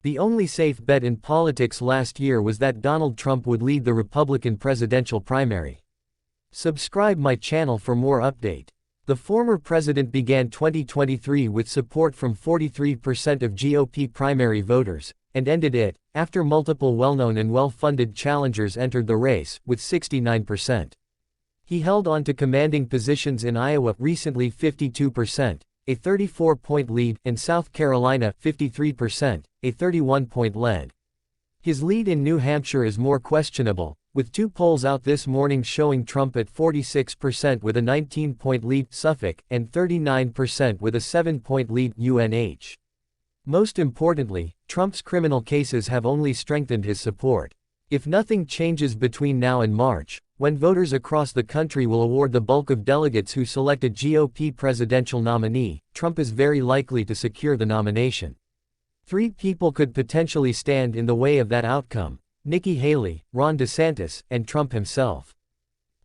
The only safe bet in politics last year was that Donald Trump would lead the Republican presidential primary. Subscribe my channel for more update. The former president began 2023 with support from 43% of GOP primary voters, and ended it, after multiple well-known and well-funded challengers entered the race, with 69%. He held on to commanding positions in Iowa, recently 52%, a 34-point lead, and South Carolina, 53%, a 31-point lead. His lead in New Hampshire is more questionable, with two polls out this morning showing Trump at 46% with a 19-point lead, Suffolk, and 39% with a 7-point lead, UNH. Most importantly, Trump's criminal cases have only strengthened his support. If nothing changes between now and March, when voters across the country will award the bulk of delegates who select a GOP presidential nominee, Trump is very likely to secure the nomination. Three people could potentially stand in the way of that outcome: Nikki Haley, Ron DeSantis, and Trump himself.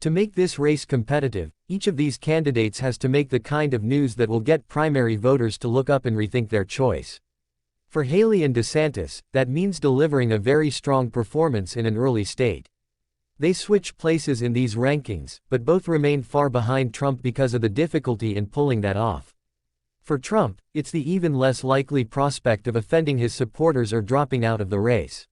To make this race competitive, each of these candidates has to make the kind of news that will get primary voters to look up and rethink their choice. For Haley and DeSantis, that means delivering a very strong performance in an early state. They switch places in these rankings, but both remain far behind Trump because of the difficulty in pulling that off. For Trump, it's the even less likely prospect of offending his supporters or dropping out of the race.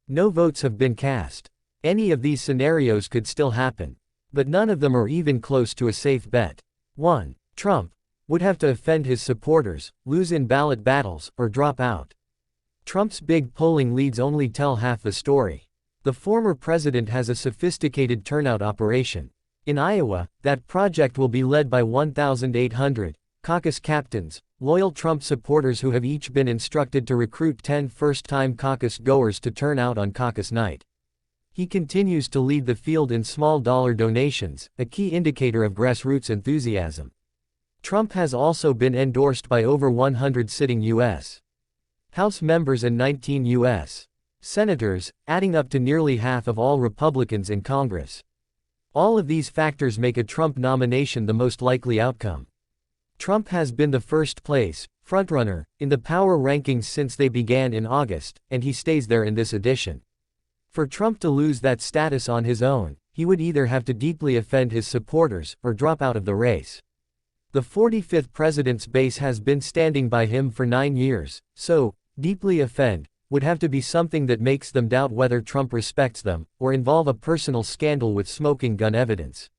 No votes have been cast. Any of these scenarios could still happen. But none of them are even close to a safe bet. 1. Trump would have to offend his supporters, lose in ballot battles, or drop out. Trump's big polling leads only tell half the story. The former president has a sophisticated turnout operation. In Iowa, that project will be led by 1,800 caucus captains, loyal Trump supporters who have each been instructed to recruit 10 first-time caucus goers to turn out on caucus night. He continues to lead the field in small dollar donations, a key indicator of grassroots enthusiasm. Trump has also been endorsed by over 100 sitting U.S. House members and 19 U.S. senators, adding up to nearly half of all Republicans in Congress. All of these factors make a Trump nomination the most likely outcome. Trump has been the first-place frontrunner in the power rankings since they began in August, and he stays there in this edition. For Trump to lose that status on his own, he would either have to deeply offend his supporters, or drop out of the race. The 45th president's base has been standing by him for 9 years, so, deeply offend would have to be something that makes them doubt whether Trump respects them, or involve a personal scandal with smoking gun evidence.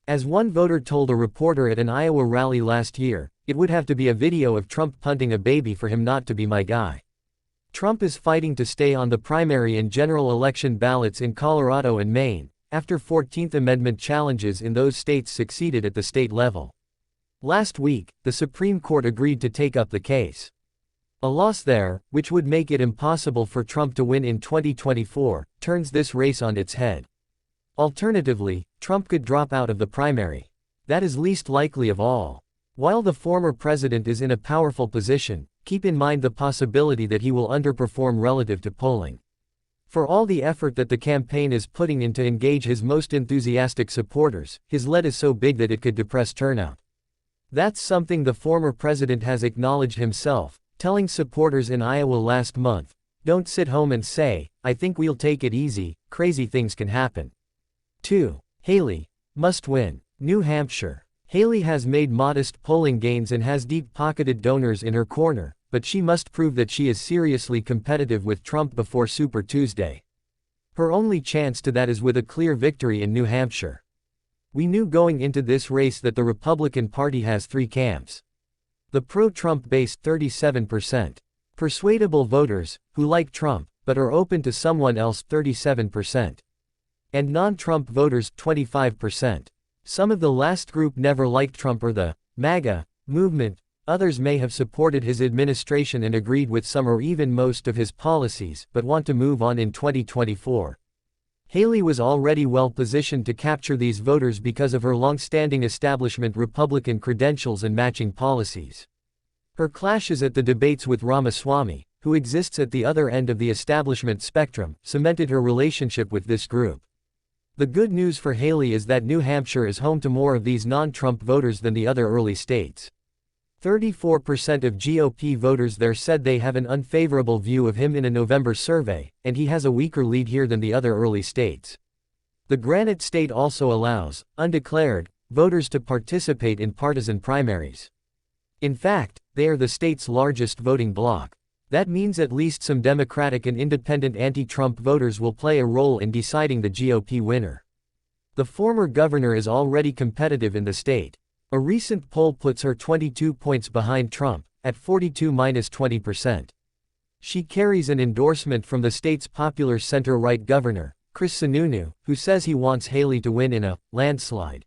As one voter told a reporter at an Iowa rally last year, it would have to be a video of Trump punting a baby for him not to be my guy. Trump is fighting to stay on the primary and general election ballots in Colorado and Maine, after 14th Amendment challenges in those states succeeded at the state level. Last week, the Supreme Court agreed to take up the case. A loss there, which would make it impossible for Trump to win in 2024, turns this race on its head. Alternatively, Trump could drop out of the primary. That is least likely of all. While the former president is in a powerful position, keep in mind the possibility that he will underperform relative to polling. For all the effort that the campaign is putting in to engage his most enthusiastic supporters, his lead is so big that it could depress turnout. That's something the former president has acknowledged himself, telling supporters in Iowa last month, "Don't sit home and say, 'I think we'll take it easy, crazy things can happen.'" 2. Haley must win. New Hampshire. Haley has made modest polling gains and has deep-pocketed donors in her corner, but she must prove that she is seriously competitive with Trump before Super Tuesday. Her only chance to that is with a clear victory in New Hampshire. We knew going into this race that the Republican Party has three camps. The pro-Trump base, 37%. Persuadable voters, who like Trump, but are open to someone else, 37%. And non-Trump voters, 25%. Some of the last group never liked Trump or the MAGA movement. Others may have supported his administration and agreed with some or even most of his policies, but want to move on in 2024. Haley was already well positioned to capture these voters because of her long-standing establishment Republican credentials and matching policies. Her clashes at the debates with Ramaswamy, who exists at the other end of the establishment spectrum, cemented her relationship with this group. The good news for Haley is that New Hampshire is home to more of these non-Trump voters than the other early states. 34% of GOP voters there said they have an unfavorable view of him in a November survey, and he has a weaker lead here than the other early states. The Granite State also allows, undeclared, voters to participate in partisan primaries. In fact, they are the state's largest voting bloc. That means at least some Democratic and independent anti-Trump voters will play a role in deciding the GOP winner. The former governor is already competitive in the state. A recent poll puts her 22 points behind Trump, at 42–20%. She carries an endorsement from the state's popular center-right governor, Chris Sununu, who says he wants Haley to win in a landslide.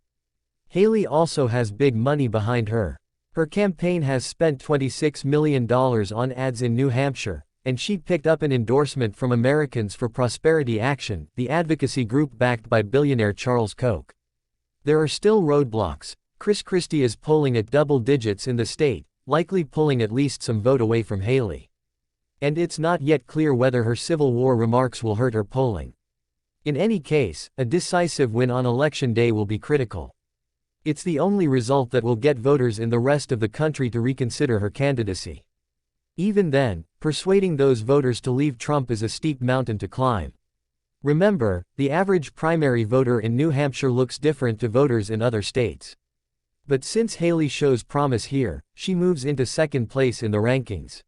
Haley also has big money behind her. Her campaign has spent $26 million on ads in New Hampshire, and she picked up an endorsement from Americans for Prosperity Action, the advocacy group backed by billionaire Charles Koch. There are still roadblocks. Chris Christie is polling at double digits in the state, likely pulling at least some vote away from Haley. And it's not yet clear whether her Civil War remarks will hurt her polling. In any case, a decisive win on Election Day will be critical. It's the only result that will get voters in the rest of the country to reconsider her candidacy. Even then, persuading those voters to leave Trump is a steep mountain to climb. Remember, the average primary voter in New Hampshire looks different to voters in other states. But since Haley shows promise here, she moves into second place in the rankings.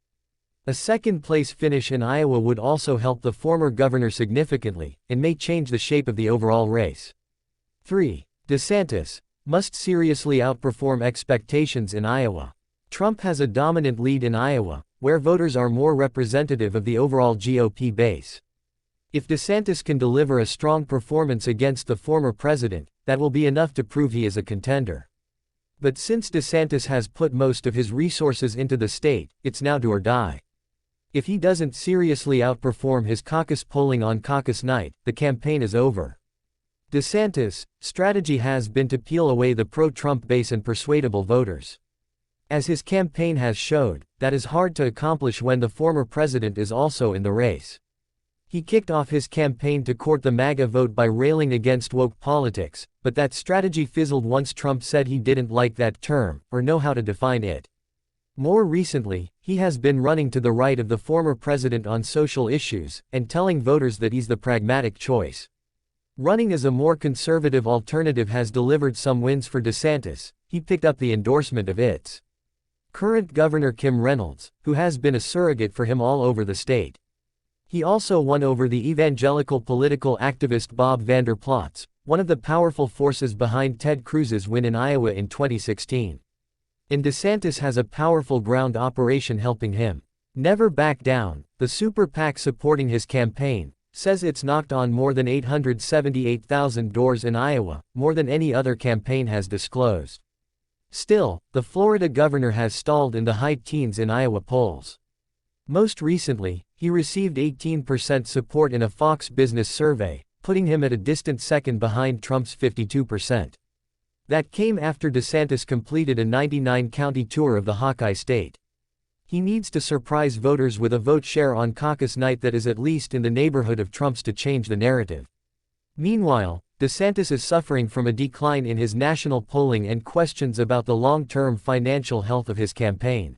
A second-place finish in Iowa would also help the former governor significantly, and may change the shape of the overall race. 3. DeSantis must seriously outperform expectations in Iowa. Trump has a dominant lead in Iowa, where voters are more representative of the overall GOP base. If DeSantis can deliver a strong performance against the former president, that will be enough to prove he is a contender. But since DeSantis has put most of his resources into the state, it's now do or die. If he doesn't seriously outperform his caucus polling on caucus night, the campaign is over. DeSantis' strategy has been to peel away the pro-Trump base and persuadable voters. As his campaign has showed, that is hard to accomplish when the former president is also in the race. He kicked off his campaign to court the MAGA vote by railing against woke politics, but that strategy fizzled once Trump said he didn't like that term, or know how to define it. More recently, he has been running to the right of the former president on social issues, and telling voters that he's the pragmatic choice. Running as a more conservative alternative has delivered some wins for DeSantis. He picked up the endorsement of its current governor Kim Reynolds, who has been a surrogate for him all over the state. He also won over the evangelical political activist Bob Vander Plaats, one of the powerful forces behind Ted Cruz's win in Iowa in 2016. And DeSantis has a powerful ground operation helping him. Never Back Down, the super PAC supporting his campaign, says it's knocked on more than 878,000 doors in Iowa, more than any other campaign has disclosed. Still, the Florida governor has stalled in the high teens in Iowa polls. Most recently, he received 18% support in a Fox Business survey, putting him at a distant second behind Trump's 52%. That came after DeSantis completed a 99-county tour of the Hawkeye state. He needs to surprise voters with a vote share on caucus night that is at least in the neighborhood of Trump's to change the narrative. Meanwhile, DeSantis is suffering from a decline in his national polling and questions about the long-term financial health of his campaign.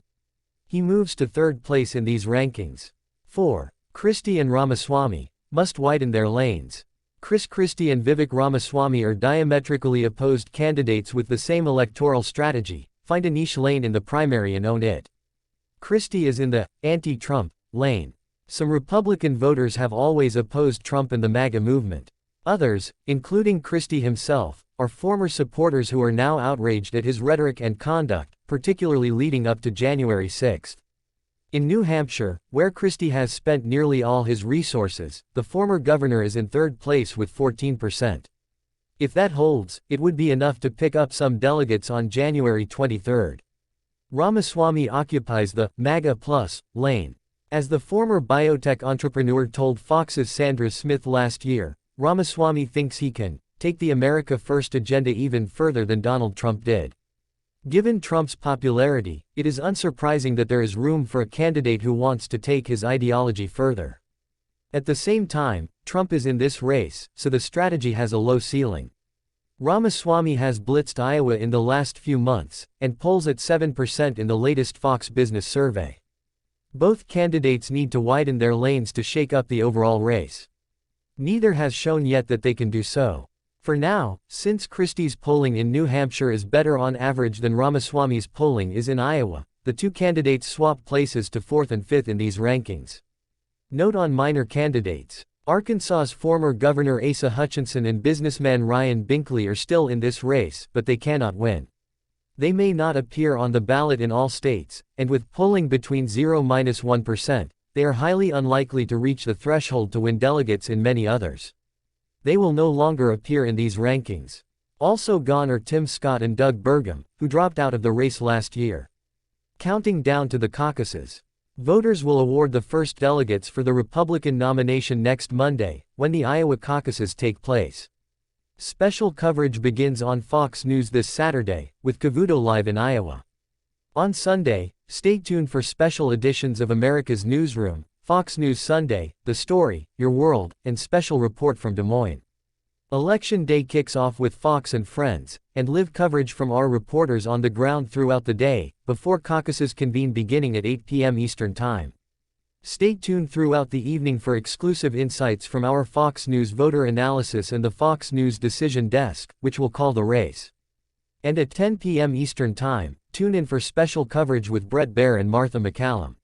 He moves to third place in these rankings. 4. Christie and Ramaswamy must widen their lanes. Chris Christie and Vivek Ramaswamy are diametrically opposed candidates with the same electoral strategy: find a niche lane in the primary and own it. Christie is in the anti-Trump lane. Some Republican voters have always opposed Trump and the MAGA movement. Others, including Christie himself, are former supporters who are now outraged at his rhetoric and conduct, particularly leading up to January 6. In New Hampshire, where Christie has spent nearly all his resources, the former governor is in third place with 14%. If that holds, it would be enough to pick up some delegates on January 23. Ramaswamy occupies the MAGA plus lane. As the former biotech entrepreneur told Fox's Sandra Smith last year, Ramaswamy thinks he can take the America First agenda even further than Donald Trump did. Given Trump's popularity, it is unsurprising that there is room for a candidate who wants to take his ideology further. At the same time, Trump is in this race, so the strategy has a low ceiling. Ramaswamy has blitzed Iowa in the last few months, and polls at 7% in the latest Fox Business survey. Both candidates need to widen their lanes to shake up the overall race. Neither has shown yet that they can do so. For now, since Christie's polling in New Hampshire is better on average than Ramaswamy's polling is in Iowa, the two candidates swap places to 4th and 5th in these rankings. Note on minor candidates. Arkansas's former Governor Asa Hutchinson and businessman Ryan Binkley are still in this race, but they cannot win. They may not appear on the ballot in all states, and with polling between 0–1%, they are highly unlikely to reach the threshold to win delegates in many others. They will no longer appear in these rankings. Also gone are Tim Scott and Doug Burgum, who dropped out of the race last year. Counting down to the caucuses. Voters will award the first delegates for the Republican nomination next Monday, when the Iowa caucuses take place. Special coverage begins on Fox News this Saturday, with Cavuto live in Iowa. On Sunday, stay tuned for special editions of America's Newsroom, Fox News Sunday, The Story, Your World, and Special Report from Des Moines. Election Day kicks off with Fox and Friends, and live coverage from our reporters on the ground throughout the day, before caucuses convene beginning at 8 p.m. Eastern Time. Stay tuned throughout the evening for exclusive insights from our Fox News voter analysis and the Fox News Decision Desk, which will call the race. And at 10 p.m. Eastern Time, tune in for special coverage with Brett Baer and Martha McCallum.